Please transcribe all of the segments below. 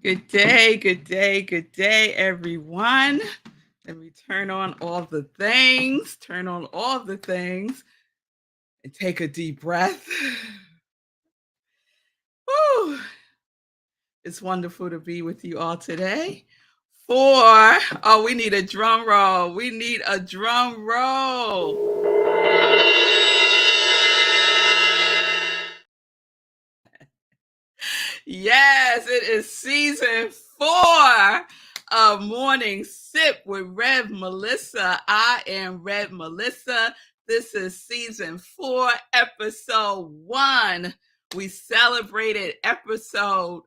Good day, everyone. Let me turn on all the things, and take a deep breath. Whew. It's wonderful to be with you all today. We need a drum roll. We need a drum roll. Yes, it is season 4 of Morning Sip with Rev Melissa. I am Rev Melissa. This is season 4, episode 1. We celebrated episode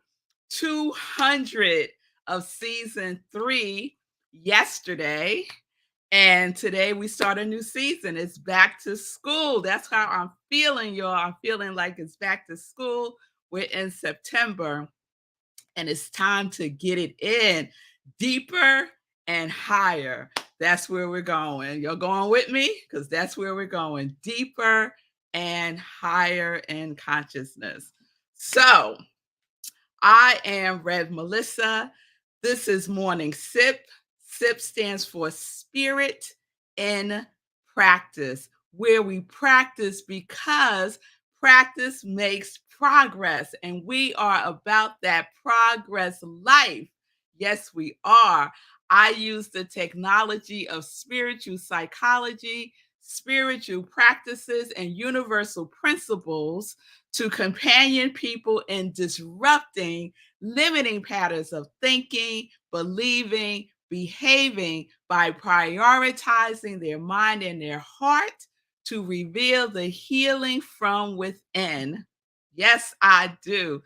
200 of season 3 yesterday. And today we start a new season. It's back to school. That's how I'm feeling, y'all. I'm feeling like it's back to school. We're in September, and it's time to get it in deeper and higher. That's where we're going. You're going with me? Because that's where we're going, deeper and higher in consciousness. So, I am Rev Melissa. This is Morning Sip. SIP stands for Spirit in Practice, where we practice because practice makes progress, and we are about that progress life. Yes, we are. I use the technology of spiritual psychology, spiritual practices, and universal principles to companion people in disrupting limiting patterns of thinking, believing, behaving by prioritizing their mind and their heart to reveal the healing from within. Yes, I do.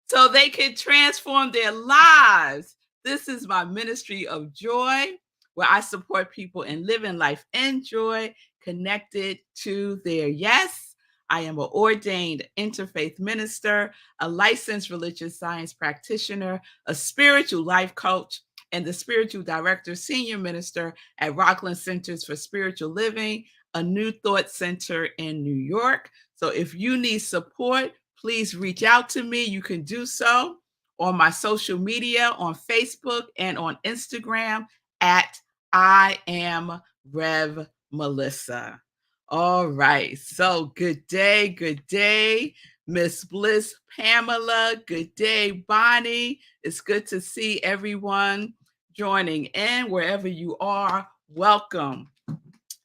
So they can transform their lives. This is my ministry of joy, where I support people in living life in joy, connected to their yes. I am an ordained interfaith minister, a licensed religious science practitioner, a spiritual life coach, and the spiritual director, senior minister at Rockland Centers for Spiritual Living, a New Thought Center in New York. So if you need support, please reach out to me. You can do so on my social media, on Facebook and on Instagram at I am Rev Melissa. All right. So good day, Miss Bliss Pamela. Good day, Bonnie. It's good to see everyone joining in wherever you are. Welcome.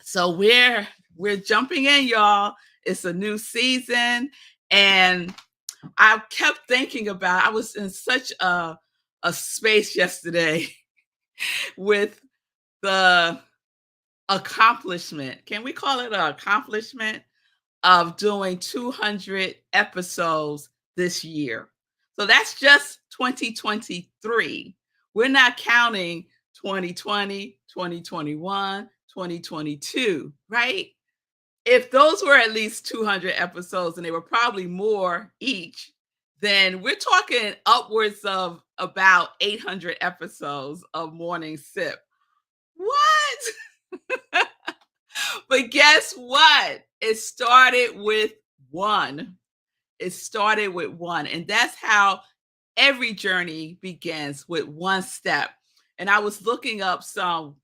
So we're jumping in, y'all. It's a new season, and I kept thinking about. I was in such a space yesterday with the accomplishment. Can we call it an accomplishment of doing 200 episodes this year? So that's just 2023. We're not counting 2020, 2021, 2022, right? If those were at least 200 episodes, and they were probably more each, then we're talking upwards of about 800 episodes of Morning Sip. What? But guess what? It started with one. It started with one. And that's how every journey begins, with one step. And I was looking up some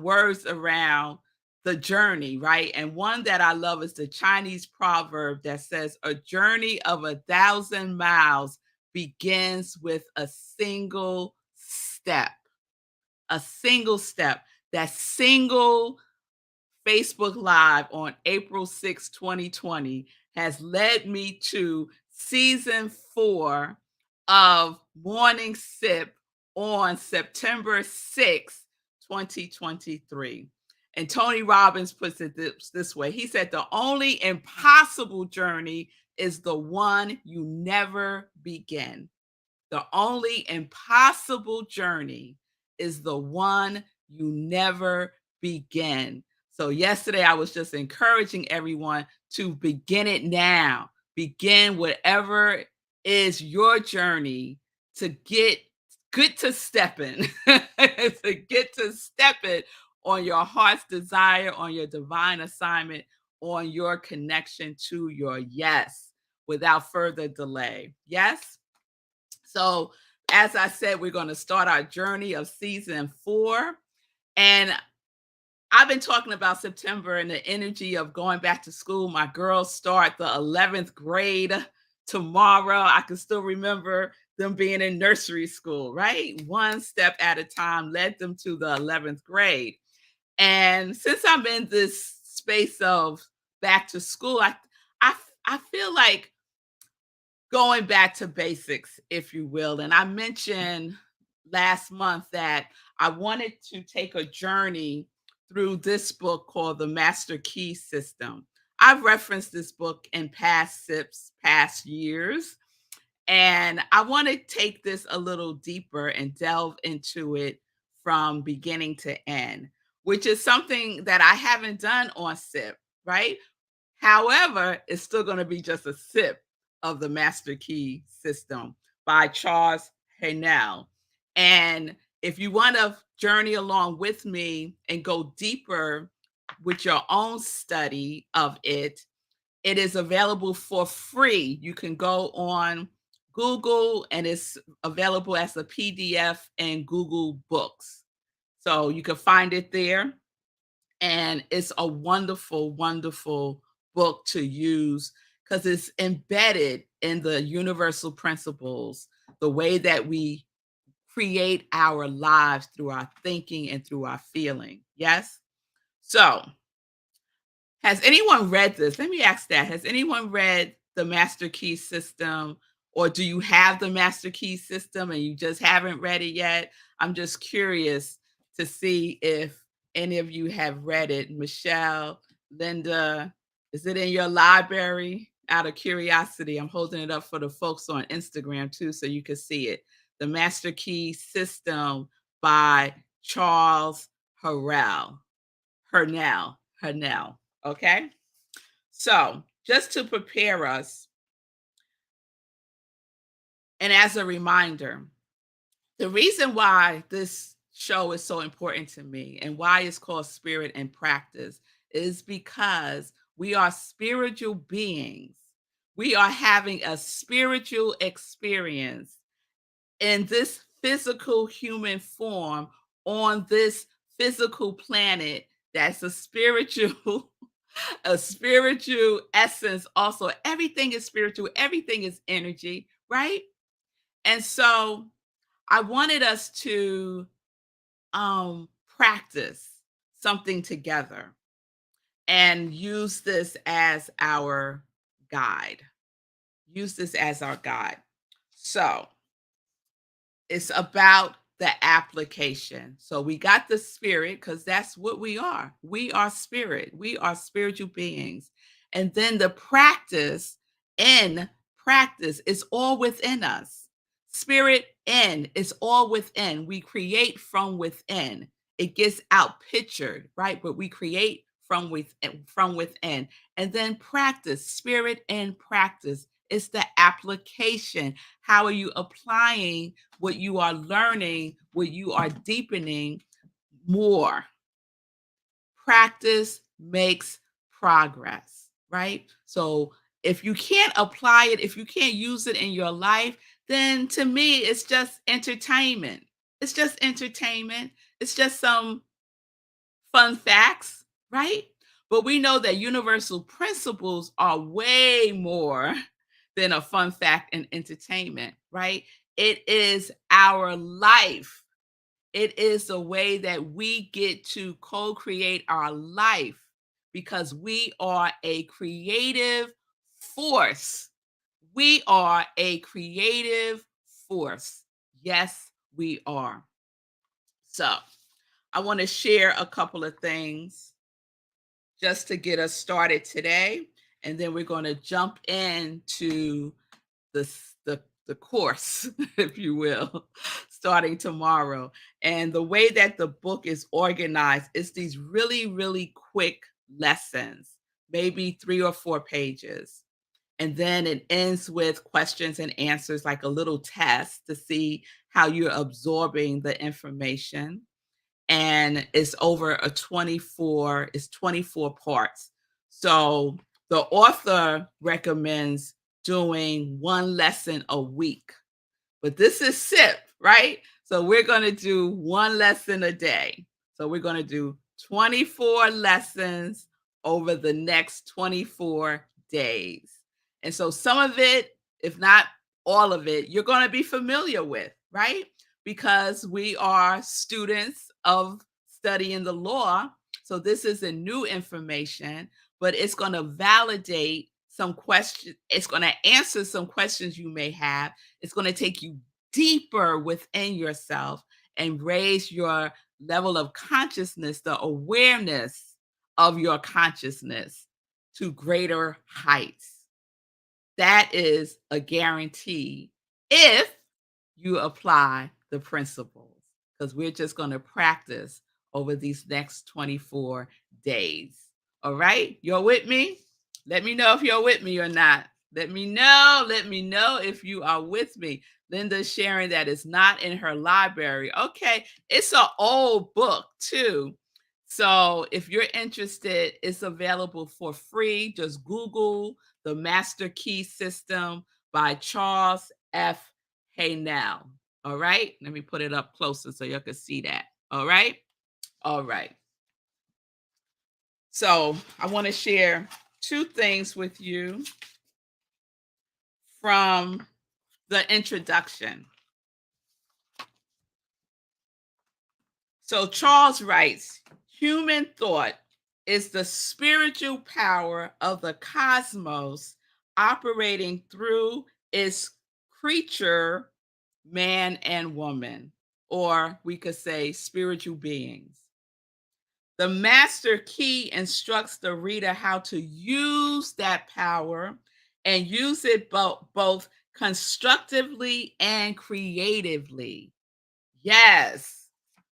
words around the journey, right? And one that I love is the Chinese proverb that says, a journey of 1,000 miles begins with a single step. A single step. That single Facebook Live on April 6, 2020 has led me to season 4 of Morning Sip on September 6, 2023. And Tony Robbins puts it this way. He said, the only impossible journey is the one you never begin. The only impossible journey is the one you never begin. So yesterday I was just encouraging everyone to begin it now. Begin whatever is your journey to get good to stepping, to get to stepping on your heart's desire, on your divine assignment, on your connection to your yes without further delay. Yes? So As I said, we're going to start our journey of season 4. And I've been talking about September and the energy of going back to school. My girls start the 11th grade tomorrow. I can still remember them being in nursery school, right? One step at a time led them to the 11th grade. And since I'm in this space of back to school, I, I feel like going back to basics, if you will. And I mentioned last month that I wanted to take a journey through this book called The Master Key System. I've referenced this book in past sips, past years, and I want to take this a little deeper and delve into it from beginning to end, which is something that I haven't done on SIP, right? However, it's still going to be just a sip of the Master Key System by Charles Haanel. And if you want to journey along with me and go deeper with your own study of it, it is available for free. You can go on Google and it's available as a PDF in Google Books. So you can find it there. And it's a wonderful, wonderful book to use because it's embedded in the universal principles, the way that we create our lives through our thinking and through our feeling. Yes? So, has anyone read this? Let me ask that. Has anyone read the Master Key System? Or do you have the Master Key System and you just haven't read it yet? I'm just curious to see if any of you have read it. Michelle, Linda, is it in your library? Out of curiosity, I'm holding it up for the folks on Instagram too, so you can see it. The Master Key System by Charles Harrell. Hernell. Okay. So, just to prepare us, and as a reminder, the reason why this show is so important to me and why it's called Spirit and Practice is because we are spiritual beings. We are having a spiritual experience in this physical human form on this physical planet that's a spiritual a spiritual essence. Also, everything is spiritual, everything is energy, right? And so I wanted us to practice something together and use this as our guide. Use this as our guide. So it's about the application. So we got the spirit because that's what we are. We are spirit. We are spiritual beings. And then the practice in practice is all within us. Spirit in is all within. We create from within. It gets out pictured, right? But we create from within. And then practice, spirit in practice. It's the application. How are you applying what you are learning, what you are deepening more? Practice makes progress, right? So if you can't apply it, if you can't use it in your life, then to me, it's just entertainment. It's just entertainment. It's just some fun facts, right? But we know that universal principles are way more than a fun fact and entertainment, right? It is our life. It is the way that we get to co create our life because we are a creative force. We are a creative force. Yes, we are. So, I want to share a couple of things just to get us started today. And then we're going to jump into the course, if you will, starting tomorrow. And the way that the book is organized is these really, really quick lessons, maybe 3 or 4 pages. And then it ends with questions and answers, like a little test to see how you're absorbing the information. And it's over a 24 parts. So the author recommends doing one lesson a week. But this is SIP, right? So we're going to do one lesson a day. So we're going to do 24 lessons over the next 24 days. And so some of it, if not all of it, you're going to be familiar with, right? Because we are students of studying the law. So this isn't new information, but it's going to validate some questions. It's going to answer some questions you may have. It's going to take you deeper within yourself and raise your level of consciousness, the awareness of your consciousness to greater heights. That is a guarantee if you apply the principles, because we're just going to practice over these next 24 days. All right? You're with me? Let me know if you're with me or not. Let me know. Let me know if you are with me. Linda's sharing that it's not in her library. Okay. It's an old book, too. So if you're interested, it's available for free. Just Google The Master Key System by Charles F. Haynell. All right. Let me put it up closer so you can see that. All right. All right. So I want to share two things with you from the introduction. So Charles writes, human thought is the spiritual power of the cosmos operating through its creature, man and woman, or we could say spiritual beings. The master key instructs the reader how to use that power and use it both constructively and creatively. Yes.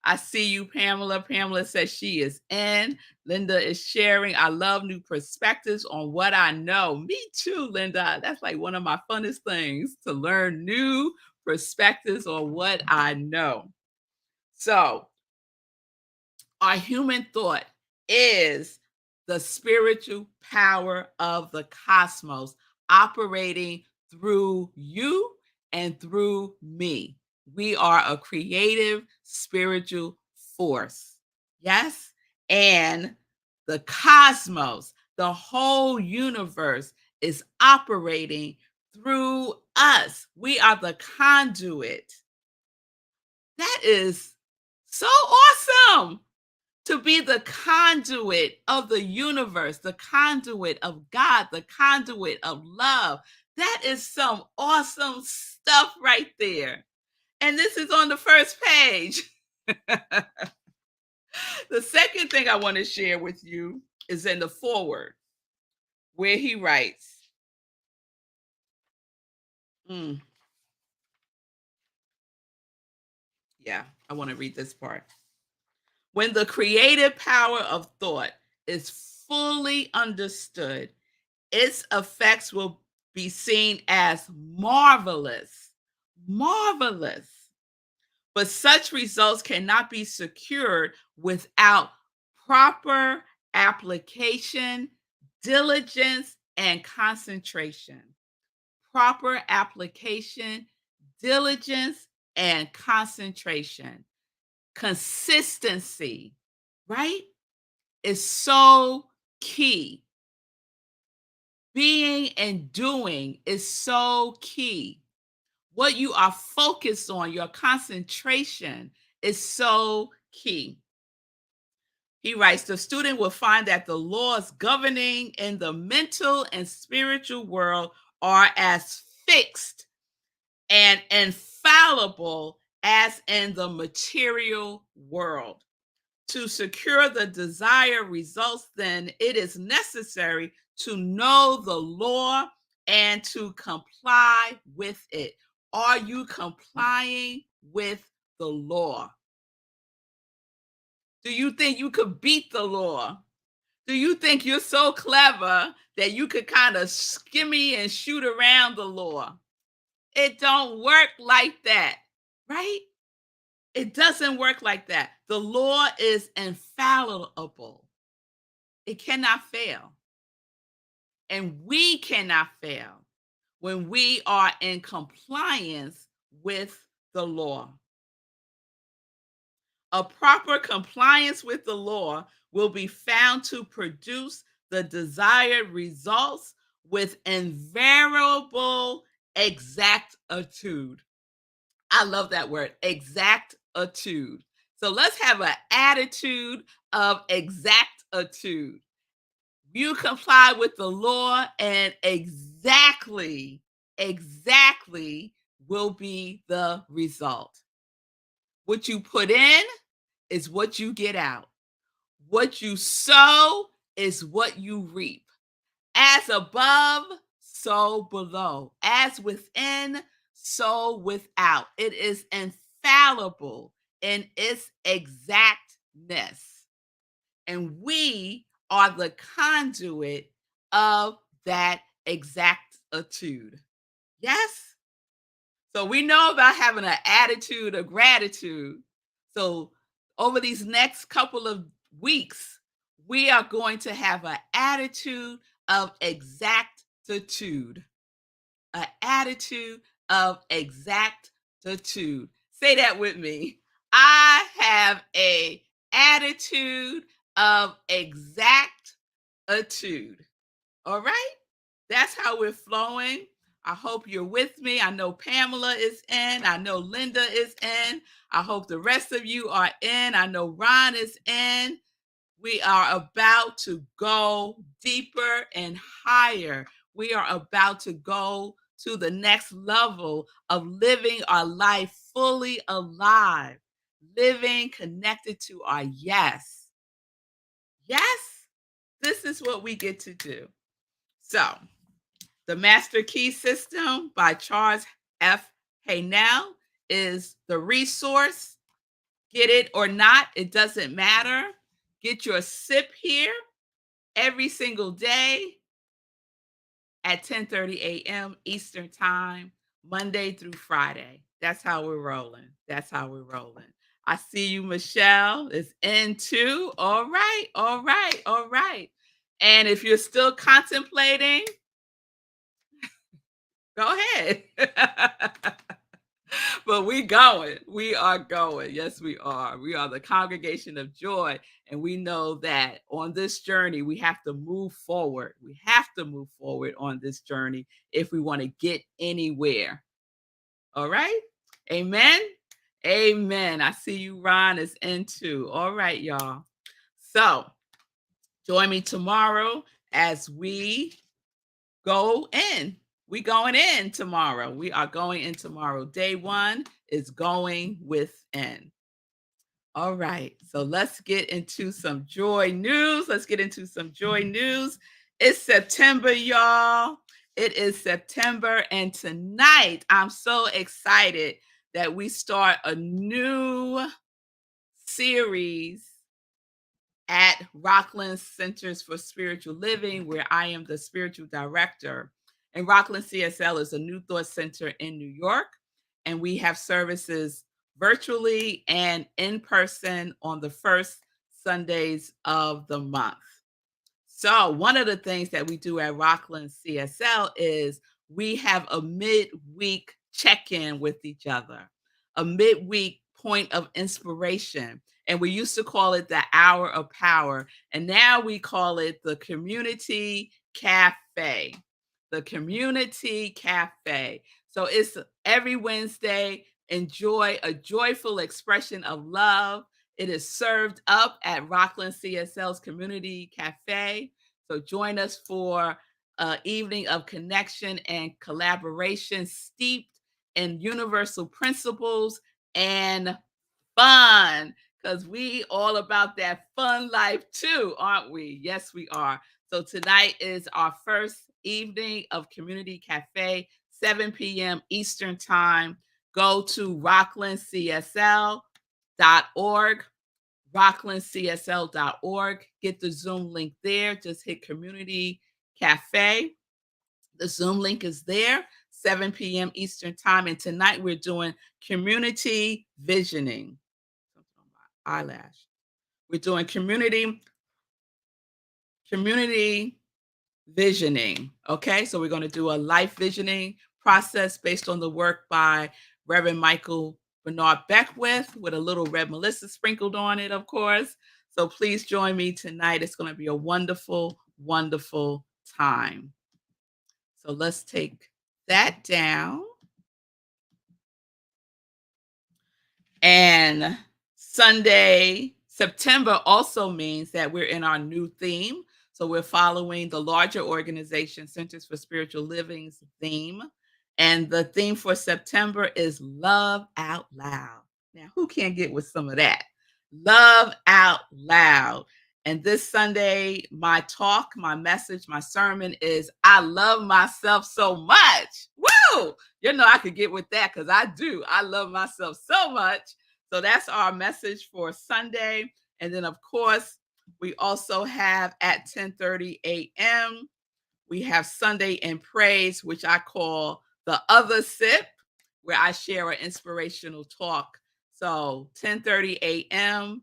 I see you, Pamela. Pamela says she is in. Linda is sharing. I love new perspectives on what I know. Me too, Linda. That's like one of my funnest things to learn new perspectives on what I know. So, our human thought is the spiritual power of the cosmos operating through you and through me. We are a creative spiritual force. Yes. And the cosmos, the whole universe is operating through us. We are the conduit. That is so awesome to be the conduit of the universe, the conduit of God, the conduit of love. That is some awesome stuff right there. And this is on the first page. The second thing I want to share with you is in the foreword, where he writes, mm, yeah, I want to read this part. When the creative power of thought is fully understood, its effects will be seen as marvelous. Marvelous. But such results cannot be secured without proper application, diligence, and concentration. Proper application, diligence, and concentration. Consistency, right, is so key. Being and doing is so key. What you are focused on, your concentration is so key. He writes, the student will find that the laws governing in the mental and spiritual world are as fixed and infallible as in the material world. To secure the desired results, then it is necessary to know the law and to comply with it. Are you complying with the law? Do you think you could beat the law? Do you think you're so clever that you could kind of skimmy and shoot around the law? It don't work like that, right? It doesn't work like that. The law is infallible. It cannot fail. And we cannot fail when we are in compliance with the law. A proper compliance with the law will be found to produce the desired results with invariable exactitude. I love that word, exactitude. So let's have an attitude of exactitude. You comply with the law, and exactly will be the result. What you put in is what you get out. What you sow is what you reap. As above, so below. As within, so without. It is infallible in its exactness. And we are the conduit of that exactitude. Yes? So we know about having an attitude of gratitude. So over these next couple of weeks, we are going to have an attitude of exactitude. An attitude of exactitude. Say that with me. I have a attitude of exactitude. All right? That's how we're flowing. I hope you're with me. I know Pamela is in. I know Linda is in. I hope the rest of you are in. I know Ron is in. We are about to go deeper and higher. We are about to go to the next level of living our life fully alive, living connected to our yes. Yes, this is what we get to do. So, the Master Key System by Charles F. Haynell is the resource. Get it or not, it doesn't matter. Get your sip here every single day at 10:30 a.m. Eastern Time, Monday through Friday. That's how we're rolling. That's how we're rolling. I see you, Michelle, is in too. All right, all right, all right. And if you're still contemplating, go ahead. But we going. We are going. Yes, we are. We are the congregation of joy. And we know that on this journey, we have to move forward. We have to move forward on this journey if we want to get anywhere. All right. Amen. Amen. I see you, Ron, is in too. All right, y'all. So join me tomorrow as we go in. We going in tomorrow. We are going in tomorrow. Day one is going within. All right. So let's get into some joy news. Let's get into some joy news. It's September, y'all. It is September. And tonight, I'm so excited that we start a new series at Rockland Centers for Spiritual Living, where I am the spiritual director. And Rockland CSL is a New Thought Center in New York. And we have services virtually and in person on the first Sundays of the month. So, one of the things that we do at Rockland CSL is we have a midweek check in with each other, a midweek point of inspiration. And we used to call it the hour of power. And now we call it the community cafe. The community cafe. So it's every Wednesday. Enjoy a joyful expression of love. It is served up at Rockland CSL's Community Cafe. So join us for an evening of connection and collaboration steeped in universal principles and fun, because we all about that fun life too, aren't we? Yes, we are. So tonight is our first evening of Community Cafe, 7 p.m. Eastern Time. Go to rocklandcsl.org, rocklandcsl.org. Get the Zoom link there. Just hit Community Cafe. The Zoom link is there, 7 p.m. Eastern Time. And tonight we're doing community visioning. Eyelash. We're doing community visioning. Okay, so we're going to do a life visioning process based on the work by Reverend Michael Bernard Beckwith with a little Red Melissa sprinkled on it, of course. So please join me tonight. It's going to be a wonderful, wonderful time. So let's take that down. And Sunday, September also means that we're in our new theme. So we're following the larger organization, Centers for Spiritual Living's theme. And the theme for September is Love Out Loud. Now, who can't get with some of that? Love Out Loud. And this Sunday, my talk, my message, my sermon is I love myself so much. Woo! You know, I could get with that because I do. I love myself so much. So that's our message for Sunday. And then, of course, we also have at 10:30 a.m., we have Sunday in Praise, which I call the other sip, where I share an inspirational talk. So 10:30 a.m.,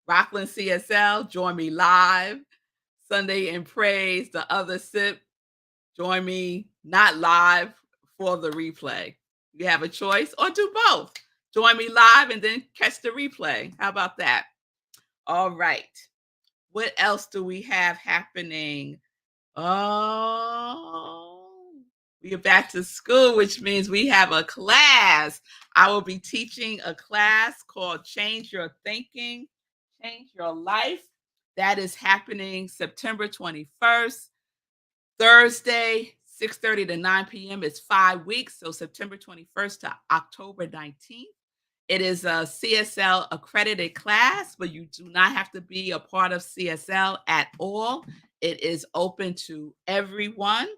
Rockland CSL, join me live. Sunday in Praise, the other sip, join me not live for the replay. You have a choice or do both. Join me live and then catch the replay. How about that? All right. What else do we have happening? Oh, we are back to school, which means we have a class. I will be teaching a class called Change Your Thinking, Change Your Life. That is happening September 21st, Thursday, 6:30 to 9 p.m. It's 5 weeks, so September 21st to October 19th. It is a CSL accredited class, but you do not have to be a part of CSL at all. It is open to everyone.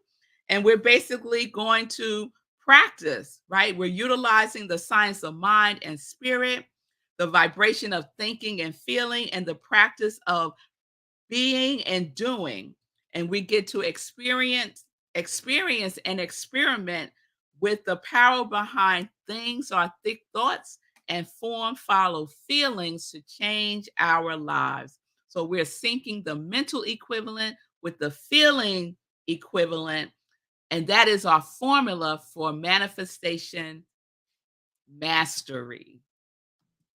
And we're basically going to practice, right? We're utilizing the science of mind and spirit, the vibration of thinking and feeling, and the practice of being and doing. And we get to experience and experiment with the power behind things or thick thoughts and follow feelings to change our lives. So we're syncing the mental equivalent with the feeling equivalent, and that is our formula for manifestation mastery.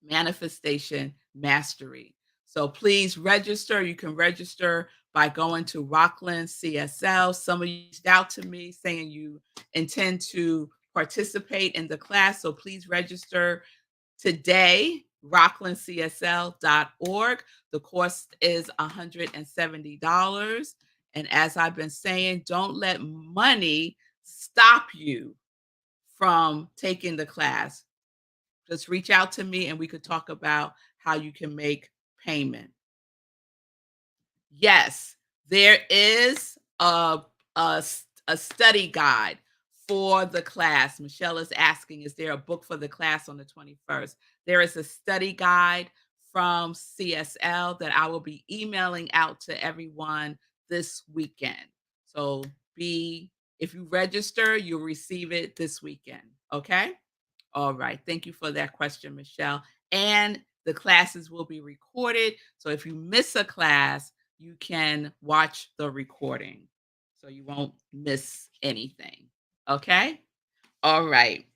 Manifestation mastery. So please register. You can register by going to Rockland CSL. Some of you reached out to me saying you intend to participate in the class. So please register today, rocklandcsl.org. The cost is $170. And as I've been saying, don't let money stop you from taking the class. Just reach out to me and we could talk about how you can make payment. Yes, there is a study guide for the class. Michelle is asking, is there a book for the class on the 21st? There is a study guide from CSL that I will be emailing out to everyone this weekend. So if you register, you'll receive it this weekend. Okay? All right. Thank you for that question, Michelle. And the classes will be recorded. So if you miss a class, you can watch the recording. So you won't miss anything. Okay? All right.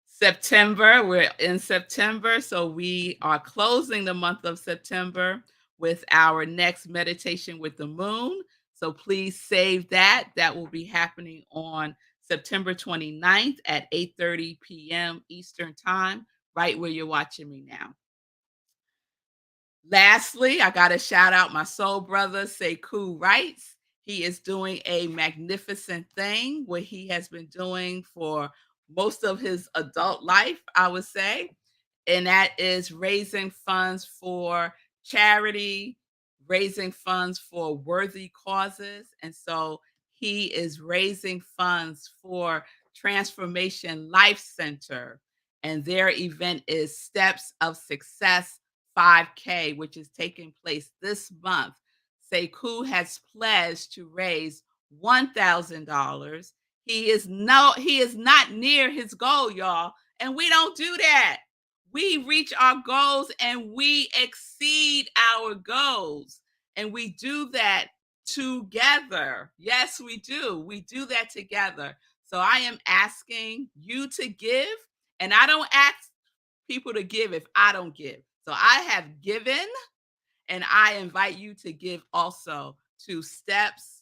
September, we're in September. So we are closing the month of September with our next meditation with the moon. So please save that. That will be happening on September 29th at 8:30 p.m. Eastern Time, right where you're watching me now. Lastly, I got to shout out my soul brother, Sekou Wrights. He is doing a magnificent thing, what he has been doing for most of his adult life, I would say. And that is raising funds for charity, raising funds for worthy causes. And so he is raising funds for Transformation Life Center. And their event is Steps of Success 5K, which is taking place this month. Sekou has pledged to raise $1,000. He is not near his goal, y'all. And we don't do that. We reach our goals and we exceed our goals. And we do that together. Yes, we do. We do that together. So I am asking you to give, and I don't ask people to give if I don't give. So I have given, and I invite you to give also to Steps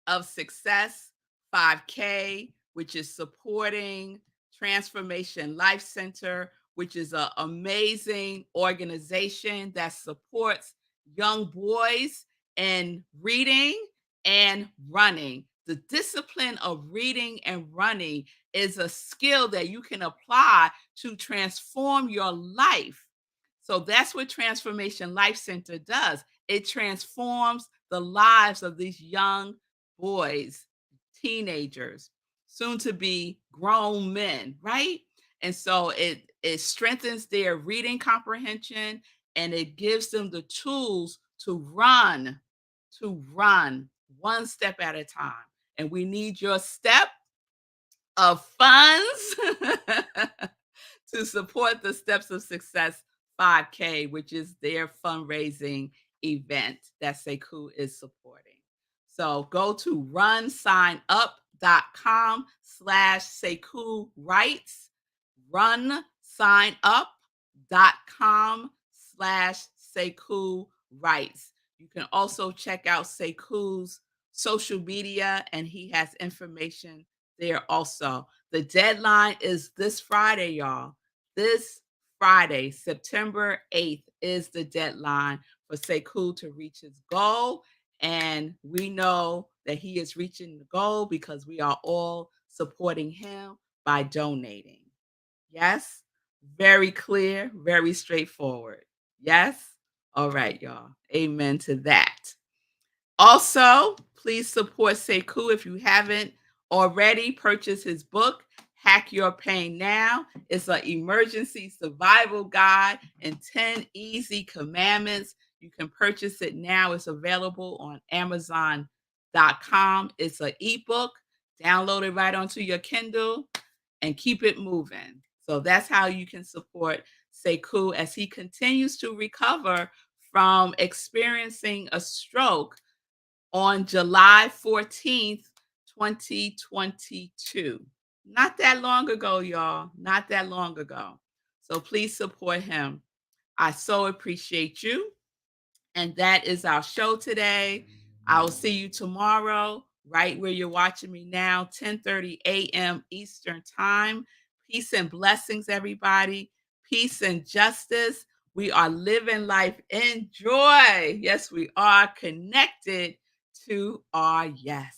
of Success 5K, which is supporting Transformation Life Center, which is an amazing organization that supports young boys in reading and running. The discipline of reading and running is a skill that you can apply to transform your life. So that's what Transformation Life Center does. It transforms the lives of these young boys, teenagers, soon to be grown men, right? And so it strengthens their reading comprehension, and it gives them the tools to run one step at a time. And we need your step of funds to support the Steps of Success 5K, which is their fundraising event that Sekou is supporting. So go to runsignup.com/Sekou Writes, runsignup.com/Sekou Writes. You can also check out Sekou's social media, and he has information there also. The deadline is this Friday, y'all. This Friday, September 8th, is the deadline for Sekou to reach his goal. And we know that he is reaching the goal because we are all supporting him by donating. Yes? Very clear, very straightforward. Yes? All right, y'all. Amen to that. Also, please support Sekou if you haven't already. Purchase his book, Hack Your Pain Now. It's an emergency survival guide and 10 easy commandments. You can purchase it now. It's available on Amazon.com. It's an ebook. Download it right onto your Kindle and keep it moving. So that's how you can support Sekou as he continues to recover from experiencing a stroke on July 14th, 2022. Not that long ago, y'all. Not that long ago. So please support him. I so appreciate you. And that is our show today. I will see you tomorrow, right where you're watching me now, 10:30 a.m. Eastern Time. Peace and blessings, everybody. Peace and justice. We are living life in joy. Yes, we are connected to our yes.